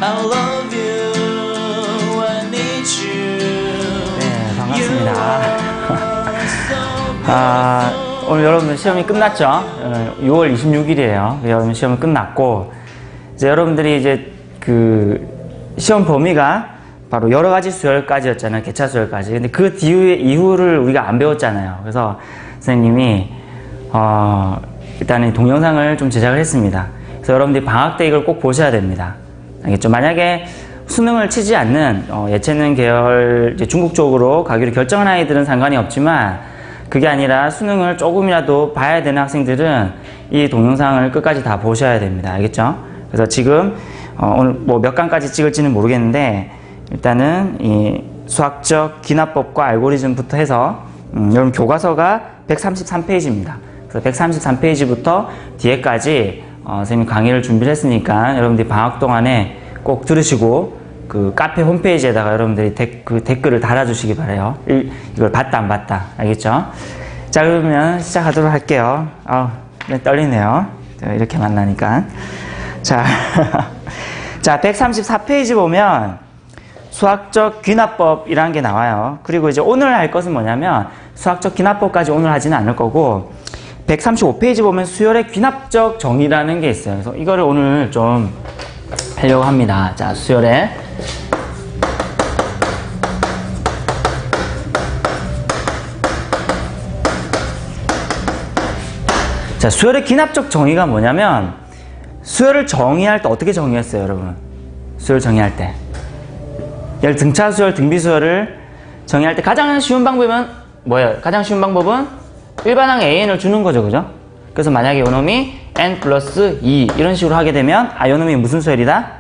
I love you, I need you. 네, 반갑습니다. 오늘 여러분들 시험이 끝났죠? 6월 26일이에요. 여러분 시험이 끝났고, 이제 여러분들이 이제 그 시험 범위가 바로 여러 가지 수열까지였잖아요. 개차 수열까지. 근데 그 이후를 우리가 안 배웠잖아요. 그래서 선생님이 일단은 동영상을 좀 제작을 했습니다. 그래서 여러분들이 방학 때 이걸 꼭 보셔야 됩니다. 알겠죠? 만약에 수능을 치지 않는 예체능 계열 이제 중국 쪽으로 가기로 결정한 아이들은 상관이 없지만, 그게 아니라 수능을 조금이라도 봐야 되는 학생들은 이 동영상을 끝까지 다 보셔야 됩니다. 알겠죠? 그래서 지금 오늘 뭐 몇 강까지 찍을지는 모르겠는데, 일단은 이 수학적 기납법과 알고리즘부터 해서 여러분 교과서가 133페이지입니다. 그래서 133페이지부터 뒤에까지 선생님 강의를 준비를 했으니까 여러분들이 방학 동안에 꼭 들으시고 그 카페 홈페이지에다가 여러분들이 댓글을 달아주시기 바라요. 이걸 봤다 안 봤다. 알겠죠? 자, 그러면 시작하도록 할게요. 네, 떨리네요. 이렇게 만나니까. 자, 자, 134페이지 보면 수학적 귀납법이라는 게 나와요. 그리고 이제 오늘 할 것은 뭐냐면 수학적 귀납법까지 오늘 하지는 않을 거고, 135페이지 보면 수열의 귀납적 정의라는 게 있어요. 그래서 이거를 오늘 좀 하려고 합니다. 자, 수열의 귀납적 정의가 뭐냐면, 수열을 정의할 때 어떻게 정의했어요, 여러분? 수열 정의할 때. 예를 등차 수열, 등비 수열을 정의할 때 가장 쉬운 방법은 뭐예요? 가장 쉬운 방법은 일반항 AN을 주는 거죠, 그죠? 그래서 만약에 요놈이 N 플러스 2 이런 식으로 하게 되면 요놈이 무슨 수열이다?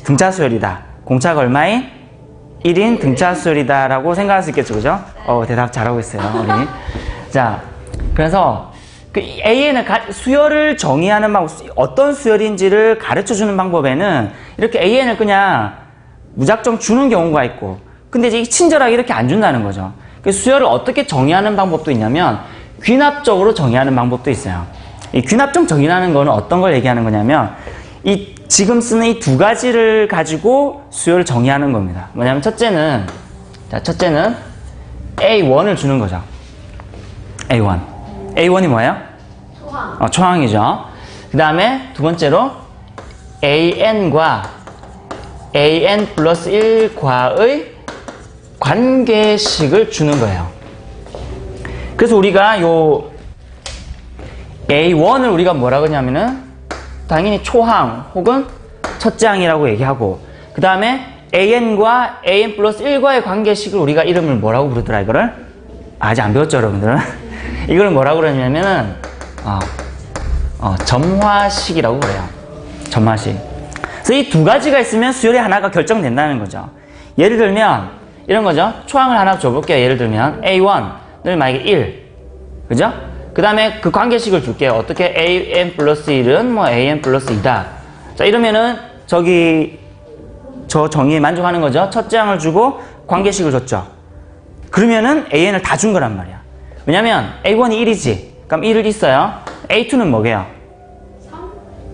등차 수열이다. 공차가 얼마인? 1인 등차 수열이다 라고 생각할 수 있겠죠, 그죠? 대답 잘하고 있어요, 우리. 자, 그래서 그 AN을 수열을 정의하는 방법, 어떤 수열인지를 가르쳐주는 방법에는 이렇게 AN을 그냥 무작정 주는 경우가 있고, 근데 이제 친절하게 이렇게 안 준다는 거죠. 수열을 어떻게 정의하는 방법도 있냐면 귀납적으로 정의하는 방법도 있어요. 이 귀납적 정의라는 거는 어떤 걸 얘기하는 거냐면, 이 지금 쓰는 이 두 가지를 가지고 수열을 정의하는 겁니다. 뭐냐면 첫째는 A1을 주는 거죠. A1이 뭐예요? 초항. 초항이죠. 그 다음에 두 번째로 AN과 AN 플러스 1과의 관계식을 주는 거예요. 그래서 우리가 요 A1을 우리가 뭐라고 하냐면은 당연히 초항 혹은 첫째 항이라고 얘기하고, 그 다음에 AN과 AN 플러스 1과의 관계식을 우리가 이름을 뭐라고 부르더라, 이거를? 아직 안 배웠죠, 여러분들은? 이걸 뭐라고 그러냐면은 점화식이라고 그래요. 점화식. 그래서 이 두 가지가 있으면 수열의 하나가 결정된다는 거죠. 예를 들면 이런 거죠. 초항을 하나 줘볼게요. 예를 들면 A1을 만약에 1, 그죠? 그 다음에 그 관계식을 줄게요. 어떻게? AN 플러스 1은 뭐 AN 플러스 2다. 자, 이러면은 저 정의에 만족하는 거죠. 첫째 항을 주고 관계식을 줬죠. 그러면은 AN을 다 준 거란 말이야. 왜냐면 A1이 1이지. 그럼 1을 있어요. A2는 뭐게요? 3.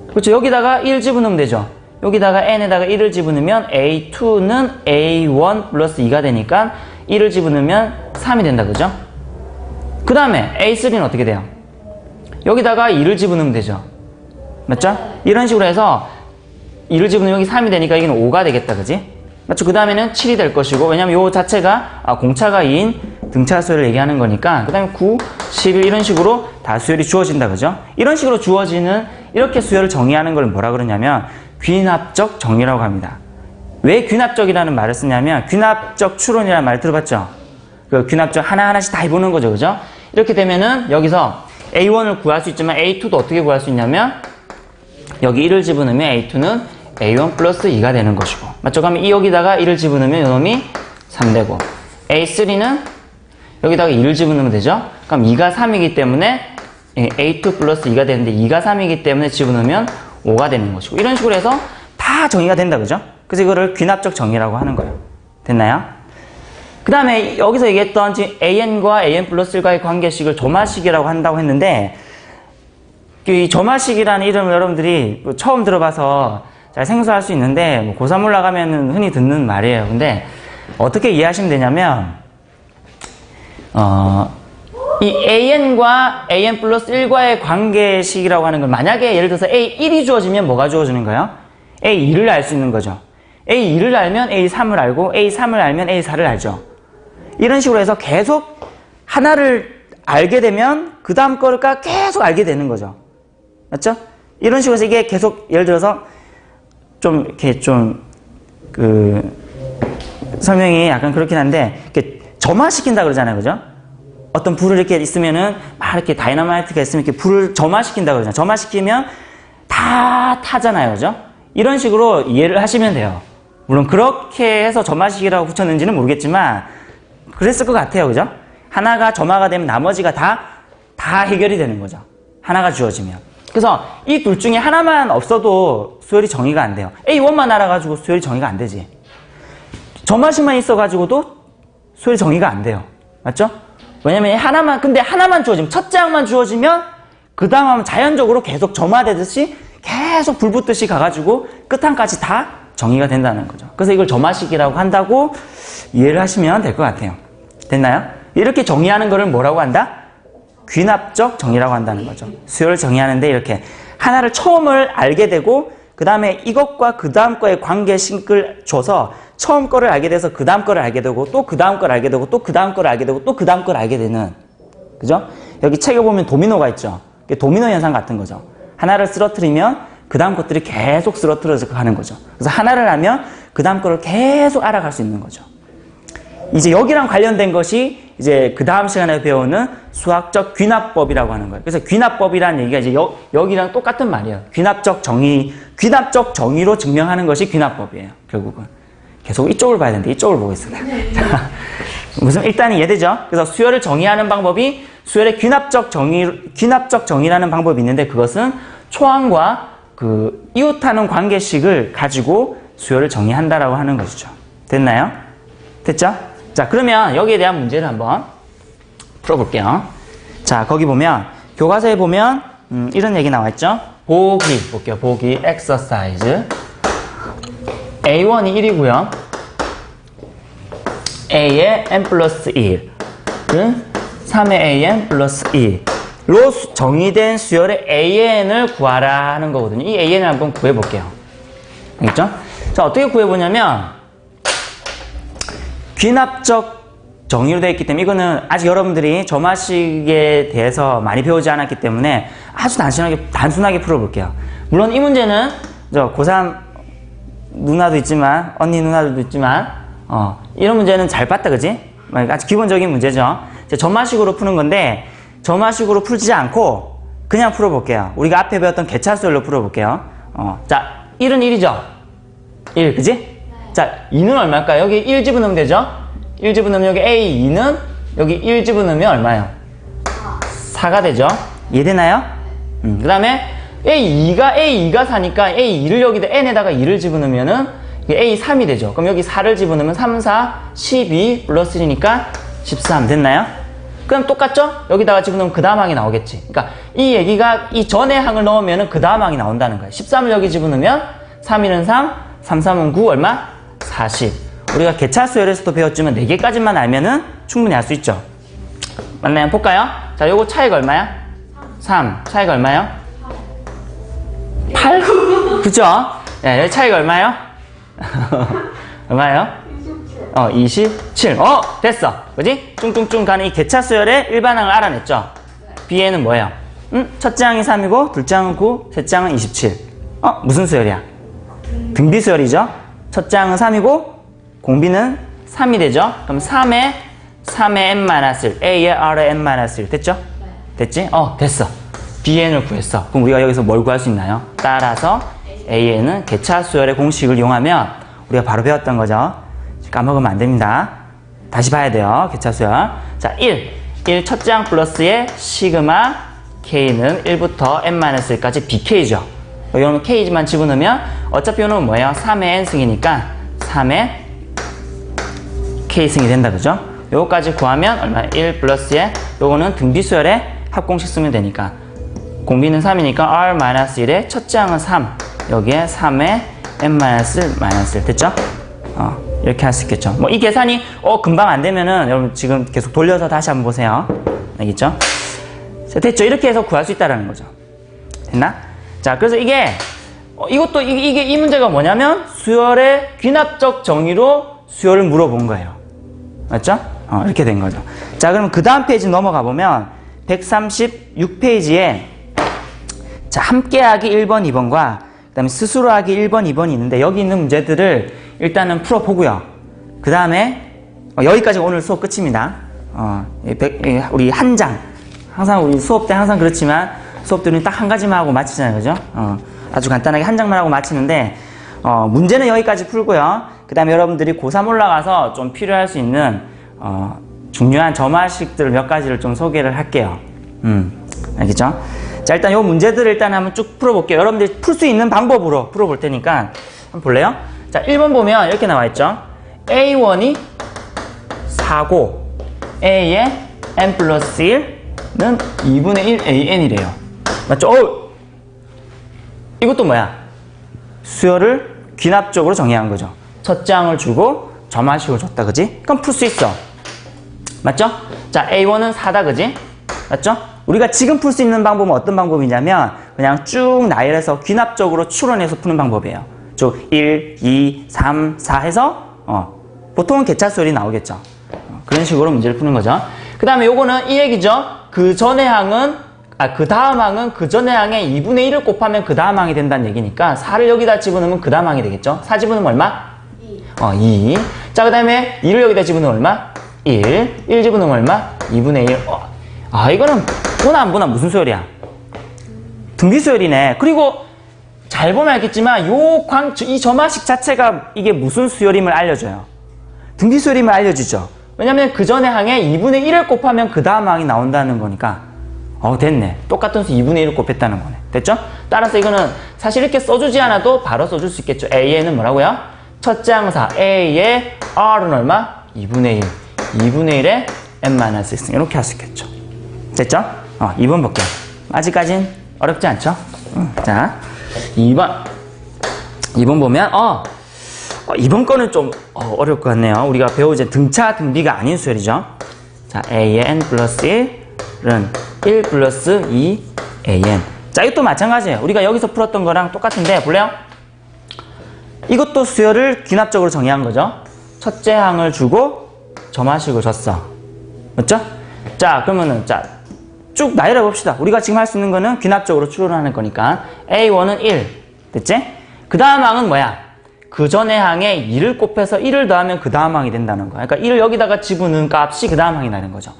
그렇죠. 여기다가 1 집어넣으면 되죠. 여기다가 n에다가 1을 집어넣으면 A2는 A1 플러스 2가 되니까 1을 집어넣으면 3이 된다, 그죠? 그 다음에 A3는 어떻게 돼요? 여기다가 2를 집어넣으면 되죠. 맞죠? 이런 식으로 해서 2를 집어넣으면 여기 3이 되니까 여기는 5가 되겠다, 그지? 맞죠? 그 다음에는 7이 될 것이고, 왜냐면 요 자체가 공차가 2인 등차 수열을 얘기하는 거니까, 그 다음에 9, 11 이런 식으로 다 수열이 주어진다, 그죠? 이런 식으로 주어지는, 이렇게 수열을 정의하는 걸 뭐라 그러냐면 귀납적 정의라고 합니다. 왜 귀납적이라는 말을 쓰냐면, 귀납적 추론이라는 말 들어봤죠? 그 귀납적 하나하나씩 다 해보는 거죠, 그죠? 이렇게 되면은 여기서 A1을 구할 수 있지만 A2도 어떻게 구할 수 있냐면, 여기 1을 집어넣으면 A2는 A1 플러스 2가 되는 것이고, 맞죠? 그러면 여기다가 1을 집어넣으면 이놈이 3 되고, A3는 여기다가 2를 집어넣으면 되죠? 그럼 2가 3이기 때문에 A2 플러스 2가 되는데, 2가 3이기 때문에 집어넣으면 5가 되는 것이고, 이런 식으로 해서 다 정의가 된다, 그죠? 그래서 이거를 귀납적 정의라고 하는 거예요. 됐나요? 그 다음에 여기서 얘기했던 지금 AN과 AN 플러스 1과의 관계식을 점화식이라고 한다고 했는데, 이 점화식이라는 이름을 여러분들이 처음 들어봐서 잘 생소할 수 있는데 뭐 고3 올라가면은 흔히 듣는 말이에요. 근데 어떻게 이해하시면 되냐면 이 AN과 AN 플러스 1과의 관계식이라고 하는 건 만약에 예를 들어서 A1이 주어지면 뭐가 주어지는 거예요? A2를 알 수 있는 거죠. A2를 알면 A3을 알고 A3을 알면 A4를 알죠. 이런 식으로 해서 계속 하나를 알게 되면 그 다음 거가 계속 알게 되는 거죠. 맞죠? 이런 식으로 해서 이게 계속 예를 들어서 좀 이렇게 설명이 약간 그렇긴 한데 이렇게 점화시킨다 그러잖아요. 그죠? 어떤 불을 이렇게 있으면은 막 이렇게 다이너마이트가 있으면 이렇게 불을 점화시킨다 그러잖아요. 점화시키면 다 타잖아요. 그죠? 이런 식으로 이해를 하시면 돼요. 물론 그렇게 해서 점화시키라고 붙였는지는 모르겠지만 그랬을 것 같아요. 그죠? 하나가 점화가 되면 나머지가 다 해결이 되는 거죠. 하나가 주어지면. 그래서 이 둘 중에 하나만 없어도 수열이 정의가 안 돼요. A1만 알아가지고 수열이 정의가 안 되지. 점화식만 있어가지고도 수열이 정의가 안 돼요. 맞죠? 왜냐면 근데 하나만 주어지면, 첫째 항만 주어지면 그 다음 하면 자연적으로 계속 점화되듯이 계속 불 붙듯이 가가지고 끝항까지 다 정의가 된다는 거죠. 그래서 이걸 점화식이라고 한다고 이해를 하시면 될 것 같아요. 됐나요? 이렇게 정의하는 거를 뭐라고 한다? 귀납적 정의라고 한다는 거죠. 수열을 정의하는데 이렇게 하나를 처음을 알게 되고 그 다음에 이것과 그 다음 거의 관계식을 줘서 처음 거를 알게 돼서 그 다음 거를 알게 되고 또 그 다음 거를 알게 되고 또 그 다음 거를 알게 되고 또 그 다음 거를 알게 되는, 그죠? 여기 책에 보면 도미노가 있죠. 도미노 현상 같은 거죠. 하나를 쓰러뜨리면 그 다음 것들이 계속 쓰러뜨려서 가는 거죠. 그래서 하나를 알면 그 다음 거를 계속 알아갈 수 있는 거죠. 이제 여기랑 관련된 것이 이제 그 다음 시간에 배우는 수학적 귀납법이라고 하는 거예요. 그래서 귀납법이라는 얘기가 이제 여기랑 똑같은 말이에요. 귀납적 정의로 증명하는 것이 귀납법이에요. 결국은. 계속 이쪽을 봐야 되는데 이쪽을 보고 있습니다. 무슨 일단 이해되죠? 그래서 수열을 정의하는 방법이 수열의 귀납적 정의라는 방법이 있는데 그것은 초항과 그 이웃하는 관계식을 가지고 수열을 정의한다라고 하는 것이죠. 됐나요? 됐죠? 자, 그러면 여기에 대한 문제를 한번 풀어볼게요. 자, 거기 보면 교과서에 보면 이런 얘기 나와 있죠. 보기 볼게요. 보기 exercise A1이 1이고요. A의 n 플러스 1은 3의 AN 플러스 2로 정의된 수열의 AN을 구하라 하는 거거든요. 이 AN을 한번 구해볼게요. 알겠죠? 자, 어떻게 구해보냐면 귀납적 정의로 되어 있기 때문에 이거는 아직 여러분들이 점화식에 대해서 많이 배우지 않았기 때문에 아주 단순하게 풀어볼게요. 물론 이 문제는 고3 누나도 있지만 언니 누나들도 있지만 이런 문제는 잘 봤다, 그지? 아주 기본적인 문제죠. 점화식으로 푸는 건데 점화식으로 풀지 않고 그냥 풀어볼게요. 우리가 앞에 배웠던 개차수열로 풀어볼게요. 자, 1은 1이죠? 1, 그지? 네. 자, 2는 얼마일까요? 여기 1 집어넣으면 되죠? 1 집어넣으면 여기 A2는 여기 1 집어넣으면 얼마예요? 4가 되죠? 이해되나요? 그 다음에 A2가 4니까 A2를 여기다 N에다가 2를 집어넣으면은 A3이 되죠. 그럼 여기 4를 집어넣으면 3, 4, 12 플러스 1이니까 13 됐나요? 그럼 똑같죠? 여기다가 집어넣으면 그 다음 항이 나오겠지. 그러니까 이 얘기가 이 전에 항을 넣으면 그 다음 항이 나온다는 거예요. 13을 여기 집어넣으면 3, 1은 3, 3, 3은 9 얼마? 40. 우리가 개차수열에서도 배웠지만 4개까지만 알면은 충분히 알 수 있죠. 맞나요? 볼까요? 자, 요거 차이가 얼마야? 3. 차이가 얼마요? 8? 그죠? 네, 여기 차이가 얼마요? 얼마예요? 27. 됐어. 그지? 뚱뚱뚱 가는 이 개차수열의 일반항을 알아냈죠? B에는 뭐예요? 첫째 항이 3이고, 둘째 항은 9, 셋째 항은 27. 무슨 수열이야? 등비수열이죠? 첫째 항은 3이고, 공비는 3이 되죠? 그럼 3의 n-1, A의 R의 n-1. 됐죠? 됐지? 됐어. Bn을 구했어. 그럼 우리가 여기서 뭘 구할 수 있나요? 따라서 AN은 개차수열의 공식을 이용하면 우리가 바로 배웠던 거죠. 까먹으면 안 됩니다. 다시 봐야 돼요. 개차수열. 자, 1 첫째 항 플러스의 시그마 K는 1부터 n-1까지 BK죠. 여기는 K만 집어넣으면 어차피 이거는 뭐예요? 3의 N승이니까 3의 K승이 된다. 그죠? 요거까지 구하면 얼마? 1 플러스의 요거는 등비수열의 합공식 쓰면 되니까 공비는 3이니까 R-1의 첫째 항은 3 여기에 3의 n-1 됐죠? 이렇게 할 수 있겠죠. 뭐 이 계산이 금방 안 되면은 여러분 지금 계속 돌려서 다시 한번 보세요. 알겠죠? 자, 됐죠? 이렇게 해서 구할 수 있다라는 거죠. 됐나? 자, 그래서 이게 이것도 이 문제가 뭐냐면 수열의 귀납적 정의로 수열을 물어본 거예요. 맞죠? 이렇게 된 거죠. 자, 그럼 그 다음 페이지 넘어가 보면 136페이지에 자, 함께하기 1번, 2번과 그 다음에 스스로 하기 1번, 2번이 있는데 여기 있는 문제들을 일단은 풀어보고요. 그 다음에 여기까지 오늘 수업 끝입니다. 우리 한 장. 항상 우리 수업 때 항상 그렇지만 수업들은 딱 한 가지만 하고 마치잖아요. 그죠? 아주 간단하게 한 장만 하고 마치는데 문제는 여기까지 풀고요. 그 다음에 여러분들이 고3 올라가서 좀 필요할 수 있는 중요한 점화식들 몇 가지를 좀 소개를 할게요. 알겠죠? 자, 일단 요 문제들을 일단 한번 쭉 풀어볼게요. 여러분들이 풀 수 있는 방법으로 풀어볼 테니까 한번 볼래요? 자, 1번 보면 이렇게 나와 있죠. A1이 4고 A의 n 플러스 1는 2분의 1 AN이래요. 맞죠? 이것도 뭐야? 수열을 귀납적으로 정의한 거죠. 첫 장을 주고 점화식을 줬다, 그지? 그럼 풀 수 있어. 맞죠? 자, A1은 4다, 그지? 맞죠? 우리가 지금 풀 수 있는 방법은 어떤 방법이냐면 그냥 쭉 나열해서 귀납적으로 추론해서 푸는 방법이에요. 쭉 1, 2, 3, 4 해서 보통은 개차수열이 나오겠죠. 그런 식으로 문제를 푸는 거죠. 그 다음에 요거는 이 얘기죠. 그 전의 항은 그 다음 항은 그 전의 항에 2분의 1을 곱하면 그 다음 항이 된다는 얘기니까 4를 여기다 집어넣으면 그 다음 항이 되겠죠. 4 집어넣으면 얼마? 2. 자, 그 다음에 2를 여기다 집어넣으면 얼마? 1. 1 집어넣으면 얼마? 2분의 1. 이거는 보나 안 보나 무슨 수열이야? 등비수열이네. 그리고 잘 보면 알겠지만 이 점화식 자체가 이게 무슨 수열임을 알려줘요. 등비수열임을 알려주죠. 왜냐면 그 전의 항에 2분의 1을 곱하면 그 다음 항이 나온다는 거니까 됐네. 똑같은 수 2분의 1을 곱했다는 거네. 됐죠? 따라서 이거는 사실 이렇게 써주지 않아도 바로 써줄 수 있겠죠. A에는 뭐라고요? 첫째 항사 A의 R은 얼마? 2분의 1. 2분의 1에 n-1 이렇게 할 수 있겠죠. 됐죠? 2번 볼게요. 아직까진 어렵지 않죠? 자, 2번 보면 이번 거는 좀 어려울 것 같네요. 우리가 배우 이제 등차 등비가 아닌 수열이죠. 자, A의 n 플러스 1은 1 플러스 2 AN. 자, 이것도 마찬가지예요. 우리가 여기서 풀었던 거랑 똑같은데 볼래요? 이것도 수열을 귀납적으로 정의한 거죠. 첫째 항을 주고 점화식을 줬어. 맞죠? 자, 그러면은 쭉 나열해 봅시다. 우리가 지금 할 수 있는 거는 귀납적으로 추론하는 거니까 A1은 1. 됐지? 그 다음 항은 뭐야? 그 전의 항에 2를 곱해서 1을 더하면 그 다음 항이 된다는 거야. 그러니까 1을 여기다가 집어넣은 값이 그 다음 항이 나는 거죠.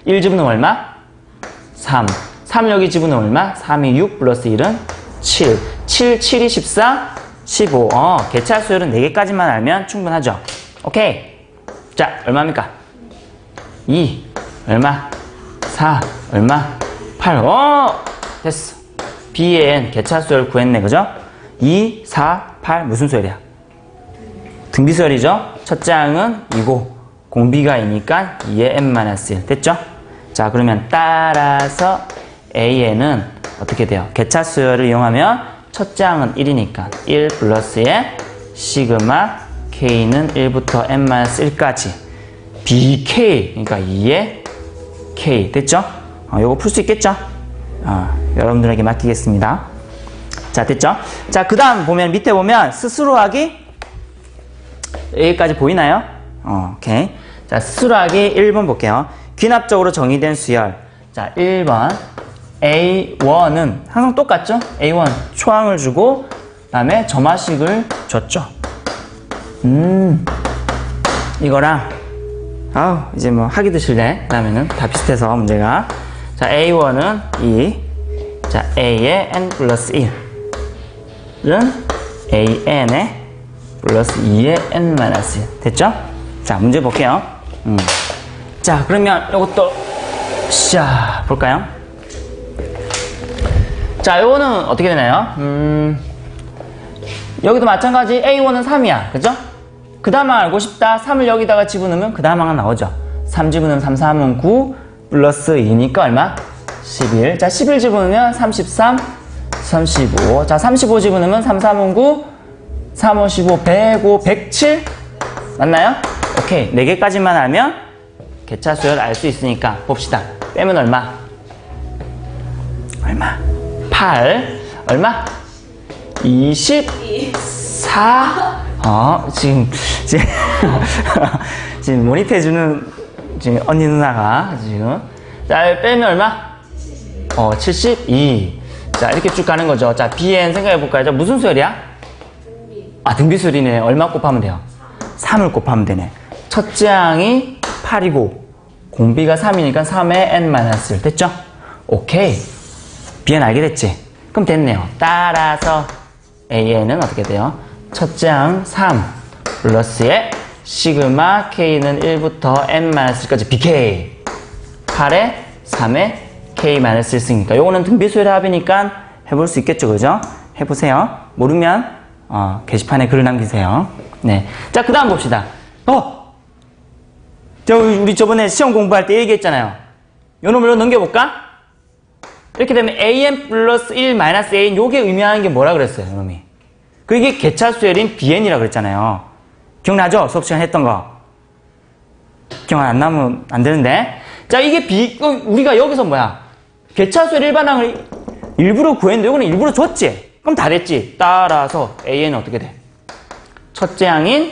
1 집어넣으면 얼마? 3. 3을 여기 집어넣으면 얼마? 3이 6 플러스 1은 7. 7, 7이 14, 15. 개차 수열은 4개까지만 알면 충분하죠. 오케이. 자, 얼마입니까? 2. 얼마? 4. 얼마? 8. 됐어. B의 N 개차 수열 구했네. 그죠? 2, 4, 8 무슨 수열이야? 등비수열이죠? 첫째 항은 2고 공비가 2니까 2의 n-1 됐죠? 자, 그러면 따라서 AN은 어떻게 돼요? 개차 수열을 이용하면 첫째 항은 1이니까 1 플러스의 시그마 K는 1부터 n-1까지 BK 그러니까 2의 K 됐죠? 요거 풀 수 있겠죠? 여러분들에게 맡기겠습니다. 자, 됐죠? 자, 그 다음 보면 밑에 보면 스스로 하기 여기까지 보이나요? 오케이. 자, 스스로 하기 1번 볼게요. 귀납적으로 정의된 수열. 자, 1번 A1은 항상 똑같죠? A1 초항을 주고 그 다음에 점화식을 줬죠. 이거랑 이제 뭐 하기 드실래? 그다음에는 다 비슷해서 문제가. 자, A1은 2. 자, A의 n 플러스 1은 AN의 플러스 2의 n-1 됐죠? 자, 문제 볼게요. 자, 그러면 이것도 볼까요? 자, 이거는 어떻게 되나요? 여기도 마찬가지 A1은 3이야. 그죠? 그 다음 항 알고 싶다. 3을 여기다가 집어넣으면 그 다음 항은 나오죠. 3 집어넣으면 3, 3은 9 플러스 2니까 얼마? 11. 자, 11 집어넣으면 33, 35. 자, 35 집어넣으면 3, 3은 9 3, 5, 15, 105, 107? 맞나요? 오케이. 4개까지만 알면 개차 수열 알 수 있으니까 봅시다. 빼면 얼마? 얼마? 8. 얼마? 24. 지금 몰입해주는 지금 언니 누나가 지금. 자, 빼면 얼마? 72. 자, 이렇게 쭉 가는 거죠. 자, BN 생각해볼까요? 자, 무슨 수열이야? 등비수열이네. 얼마 곱하면 돼요? 3을 곱하면 되네. 첫째 항이 8이고, 공비가 3이니까 3에 n-1. 됐죠? 오케이. BN 알게 됐지? 그럼 됐네요. 따라서 AN은 어떻게 돼요? 첫째 항 3 플러스에 시그마 K는 1부터 n-1까지 BK. 8에 3에 K-1승이니까 요거는 등비수열의 합이니까 해볼 수 있겠죠, 그죠? 해보세요. 모르면 게시판에 글을 남기세요. 네. 자, 그 다음 봅시다. 우리 저번에 시험 공부할 때 얘기했잖아요. 요 놈을 넘겨볼까? 이렇게 되면 AN 플러스 1 마이너스 AN 요게 의미하는 게 뭐라 그랬어요, 요 놈이? 그게 개차수열인 BN이라 그랬잖아요. 기억나죠? 수업 시간 했던 거. 기억 안 나면 안 되는데. 자, 이게 우리가 여기서 뭐야? 개차수열 일반항을 일부러 구했는데 이거는 일부러 줬지? 그럼 다 됐지? 따라서 AN은 어떻게 돼? 첫째 항인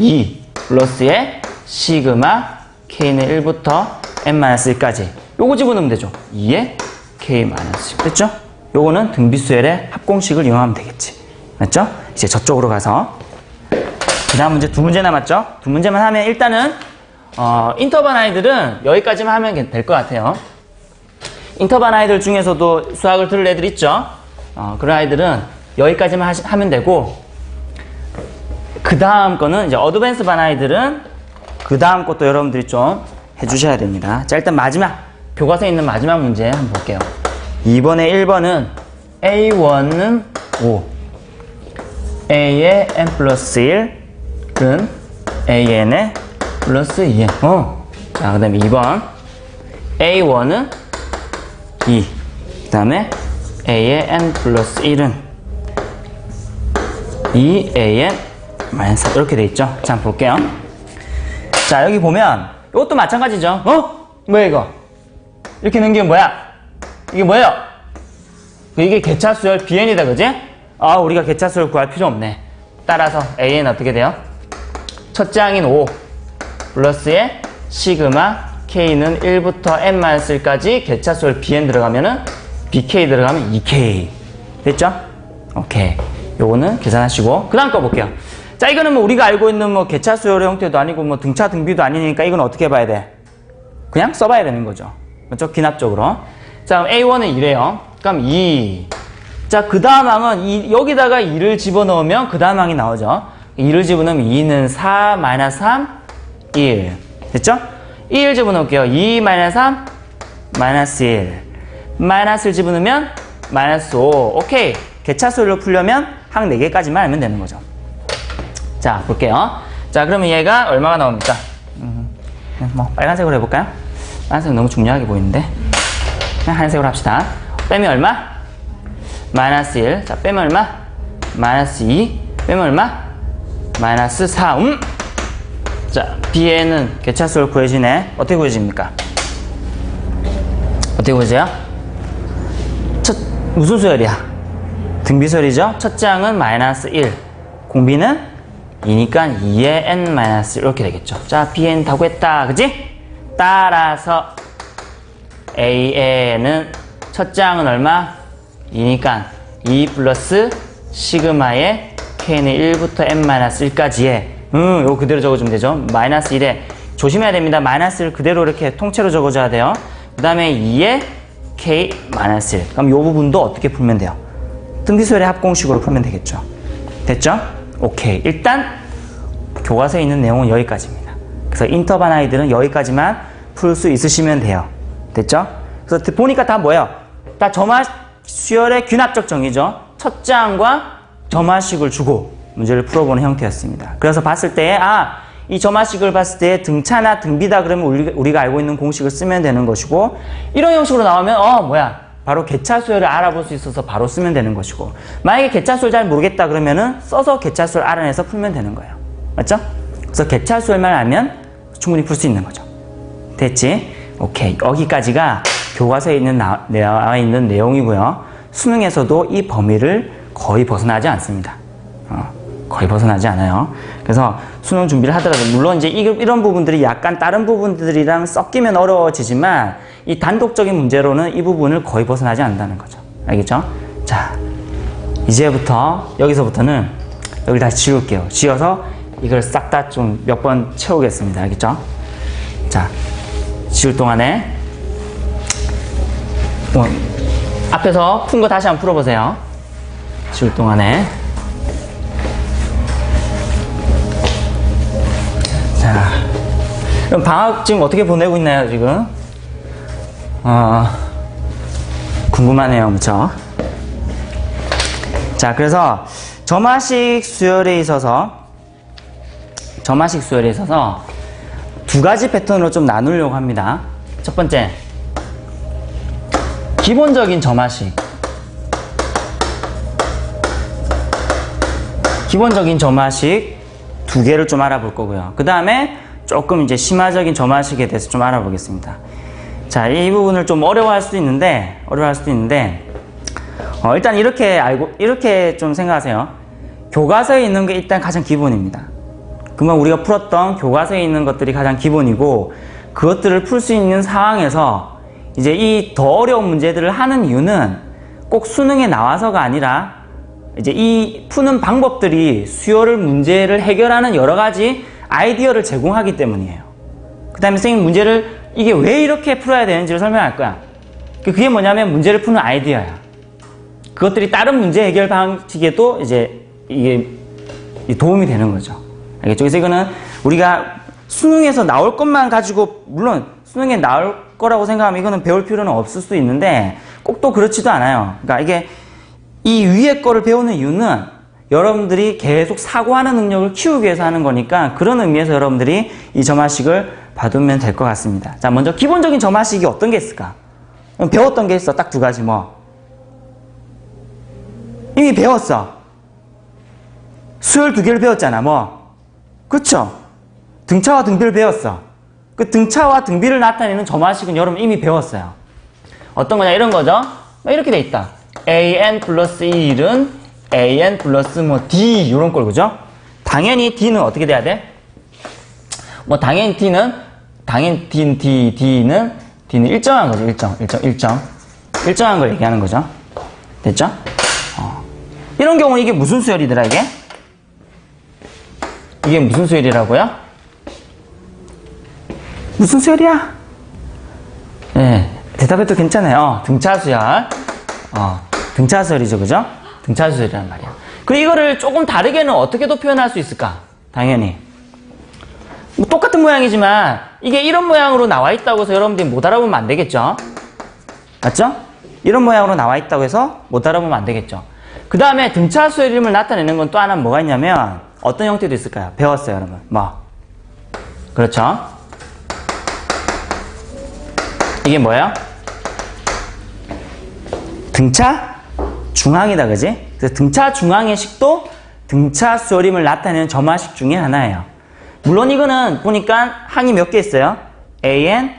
2 플러스에 시그마 K는 1부터 n-1까지 요거 집어넣으면 되죠? 2에 K-1 됐죠? 요거는 등비수열의 합공식을 이용하면 되겠지. 맞죠? 이제 저쪽으로 가서 그 다음 문제 2문제 남았죠? 2문제만 하면 일단은 인터반 아이들은 여기까지만 하면 될 것 같아요. 인터반 아이들 중에서도 수학을 들을 애들 있죠? 그런 아이들은 여기까지만 하면 되고, 그 다음 거는 이제 어드밴스 반 아이들은 그 다음 것도 여러분들이 좀 해주셔야 됩니다. 자, 일단 마지막, 교과서에 있는 마지막 문제 한번 볼게요. 2번에 1번은 A1은 5, A의 n 플러스 1은 AN의 플러스 2n. 자, 그 다음에 2번. A1은 2. 그 다음에 A의 n 플러스 1은 2AN 마이너스 4. 이렇게 돼 있죠? 자, 한번 볼게요. 자, 여기 보면 이것도 마찬가지죠? 뭐야 이거? 이렇게 넘기면 뭐야? 이게 뭐예요? 이게 개차수열 BN이다, 그지? 우리가 개차수열 구할 필요 없네. 따라서 AN 어떻게 돼요? 첫째 항인 5 플러스에 시그마 K는 1부터 n-1까지 개차수열 BN 들어가면은 BK 들어가면 2K. 됐죠? 오케이. 요거는 계산하시고. 그 다음 거 볼게요. 자, 이거는 뭐 우리가 알고 있는 뭐 개차수열의 형태도 아니고 뭐 등차 등비도 아니니까 이건 어떻게 봐야 돼? 그냥 써봐야 되는 거죠. 그렇죠? 기납적으로. 자, 그럼 A1은 2래요. 그럼 2. 자, 그 다음 항은 여기다가 2를 집어넣으면 그 다음 항이 나오죠. 2를 집어넣으면 2는 4, 마이너스 3, 1. 됐죠? 1 집어넣을게요. 2, 마이너스 3, 마이너스 1. 마이너스를 집어넣으면 마이너스 5. 오케이. 개차수열로 풀려면 항 4개까지만 알면 되는 거죠. 자, 볼게요. 자, 그러면 얘가 얼마가 나옵니까? 뭐 빨간색으로 해볼까요? 빨간색은 너무 중요하게 보이는데 그냥 하얀색으로 합시다. 빼면 얼마? 마이너스 1. 자, 빼면 얼마? 마이너스 2. 빼면 얼마? 마이너스 4. 자, BN은 개차수열 구해지네. 어떻게 구해집니까? 어떻게 구해져요? 무슨 수열이야? 등비수열이죠? 첫째 항은 마이너스 1. 공비는 2니까 2에 n-1 이렇게 되겠죠. 자, BN 다 구했다. 그지? 따라서 AN은 첫째 항은 얼마? 2니까 2 플러스 시그마의 K는 1부터 n-1까지에 요거 그대로 적어주면 되죠. 마이너스 1에 조심해야 됩니다. 마이너스를 그대로 이렇게 통째로 적어줘야 돼요. 그 다음에 2에 K-1. 그럼 요 부분도 어떻게 풀면 돼요? 등비수열의 합공식으로 풀면 되겠죠. 됐죠? 오케이. 일단 교과서에 있는 내용은 여기까지입니다. 그래서 인터반 아이들은 여기까지만 풀 수 있으시면 돼요. 됐죠? 그래서 보니까 다 뭐예요? 다 점화수열의 균합적 정의죠. 첫째 항과 점화식을 주고 문제를 풀어보는 형태였습니다. 그래서 봤을 때 이 점화식을 봤을 때 등차나 등비다 그러면 우리가 알고 있는 공식을 쓰면 되는 것이고, 이런 형식으로 나오면 뭐야? 바로 개차수열을 알아볼 수 있어서 바로 쓰면 되는 것이고, 만약에 개차수열 잘 모르겠다 그러면은 써서 개차수열 알아내서 풀면 되는 거예요. 맞죠? 그래서 개차수열만 알면 충분히 풀 수 있는 거죠. 됐지? 오케이. 여기까지가 교과서에 나와 있는 내용이고요. 수능에서도 이 범위를 거의 벗어나지 않습니다. 거의 벗어나지 않아요. 그래서 수능 준비를 하더라도, 물론 이제 이런 부분들이 약간 다른 부분들이랑 섞이면 어려워지지만, 이 단독적인 문제로는 이 부분을 거의 벗어나지 않는다는 거죠. 알겠죠? 자, 여기서부터는 여기 다시 지울게요. 지워서 이걸 싹 다 좀 몇 번 채우겠습니다. 알겠죠? 자, 지울 동안에 앞에서 푼 거 다시 한번 풀어보세요. 지울 동안에. 자, 그럼 방학 지금 어떻게 보내고 있나요, 지금? 궁금하네요, 그쵸? 자, 그래서 점화식 수열에 있어서 두 가지 패턴으로 좀 나누려고 합니다. 첫 번째, 기본적인 점화식. 기본적인 점화식 두 개를 좀 알아볼 거고요. 그 다음에 조금 이제 심화적인 점화식에 대해서 좀 알아보겠습니다. 자, 이 부분을 좀 어려워할 수도 있는데, 일단 이렇게 좀 생각하세요. 교과서에 있는 게 일단 가장 기본입니다. 그러면 우리가 풀었던 교과서에 있는 것들이 가장 기본이고, 그것들을 풀 수 있는 상황에서 이제 이 더 어려운 문제들을 하는 이유는 꼭 수능에 나와서가 아니라, 이제 이 푸는 방법들이 문제를 해결하는 여러 가지 아이디어를 제공하기 때문이에요. 그 다음에 선생님 문제를 이게 왜 이렇게 풀어야 되는지를 설명할 거야. 그게 뭐냐면 문제를 푸는 아이디어야. 그것들이 다른 문제 해결 방식에도 이제 이게 도움이 되는 거죠. 알겠죠? 그래서 이거는 우리가 수능에서 나올 것만 가지고, 물론 수능에 나올 거라고 생각하면 이거는 배울 필요는 없을 수 있는데 꼭 또 그렇지도 않아요. 그러니까 이게 이 위에 거를 배우는 이유는 여러분들이 계속 사고하는 능력을 키우기 위해서 하는 거니까, 그런 의미에서 여러분들이 이 점화식을 봐두면 될 것 같습니다. 자, 먼저 기본적인 점화식이 어떤 게 있을까? 배웠던 게 있어. 딱 두 가지. 이미 배웠어. 수열 두 개를 배웠잖아. 그쵸? 등차와 등비를 배웠어. 그 등차와 등비를 나타내는 점화식은 여러분 이미 배웠어요. 어떤 거냐, 이런 거죠. 이렇게 돼 있다. an 플러스 1은 an 플러스 d, 요런 걸, 그죠? 당연히 d는 어떻게 돼야 돼? 당연히 d는 일정한 거죠. 일정한 걸 얘기하는 거죠. 됐죠? 이런 경우 이게 무슨 수열이더라, 이게? 이게 무슨 수열이라고요? 무슨 수열이야? 네, 대답해도 괜찮아요. 등차수열. 등차수열이죠, 그죠? 등차수열이란 말이야. 그리고 이거를 조금 다르게는 어떻게도 표현할 수 있을까? 당연히. 똑같은 모양이지만, 이게 이런 모양으로 나와 있다고 해서 여러분들이 못 알아보면 안 되겠죠? 맞죠? 이런 모양으로 나와 있다고 해서 못 알아보면 안 되겠죠? 그 다음에 등차수열임을 나타내는 건 또 하나 뭐가 있냐면, 어떤 형태도 있을까요? 배웠어요, 여러분. 그렇죠? 이게 뭐예요? 등차 중앙이다, 그지? 그래서 등차 중앙의 식도 등차수열임을 나타내는 점화식 중에 하나예요. 물론 이거는 보니까 항이 몇 개 있어요? an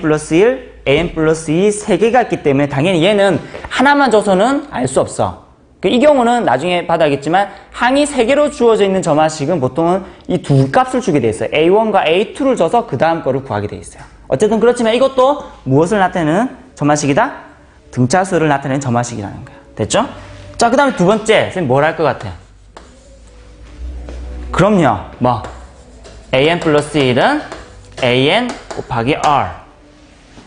플러스 1, an 플러스 2 세 개가 있기 때문에 당연히 얘는 하나만 줘서는 알 수 없어. 이 경우는 나중에 봐야겠지만 항이 3개로 주어져 있는 점화식은 보통은 이 두 값을 주게 돼 있어요. A1과 A2를 줘서 그 다음 거를 구하게 돼 있어요. 어쨌든 그렇지만 이것도 무엇을 나타내는 점화식이다? 등차수를 나타내는 점화식이라는 거야. 됐죠? 자, 그 다음에 두 번째, 선생님 뭘 할 것 같아? 그럼요. an 플러스 1은 an 곱하기 r.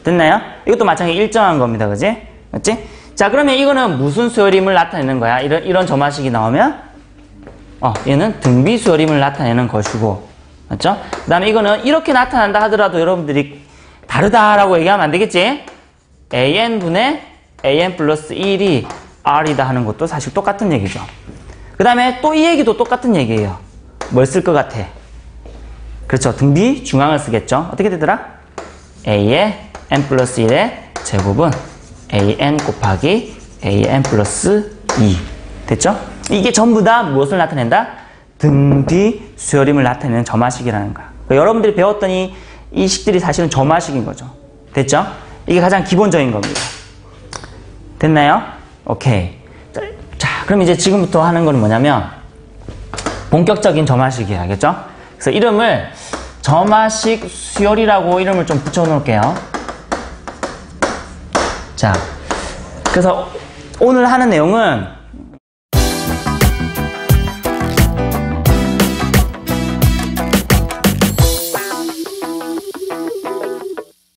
됐나요? 이것도 마찬가지 일정한 겁니다. 그지? 맞지? 자, 그러면 이거는 무슨 수열임을 나타내는 거야? 이런 점화식이 나오면 얘는 등비 수열임을 나타내는 것이고, 맞죠? 그 다음에 이거는 이렇게 나타난다 하더라도 여러분들이 다르다라고 얘기하면 안 되겠지? an분의 an 플러스 1이 r이다 하는 것도 사실 똑같은 얘기죠. 그 다음에 또 이 얘기도 똑같은 얘기예요. 뭘 쓸 것 같아? 그렇죠. 등비 중앙을 쓰겠죠. 어떻게 되더라? a의 n 플러스 1의 제곱은 an 곱하기 an 플러스 2 됐죠? 이게 전부 다 무엇을 나타낸다? 등 뒤 수열임을 나타내는 점화식이라는 거야. 그러니까 여러분들이 배웠던 이 식들이 사실은 점화식인 거죠. 됐죠? 이게 가장 기본적인 겁니다. 됐나요? 오케이. 자, 그럼 이제 지금부터 하는 거는 뭐냐면 본격적인 점화식이에요. 알겠죠? 그래서 이름을 점화식 수열이라고 이름을 좀 붙여 놓을게요. 자, 그래서 오늘 하는 내용은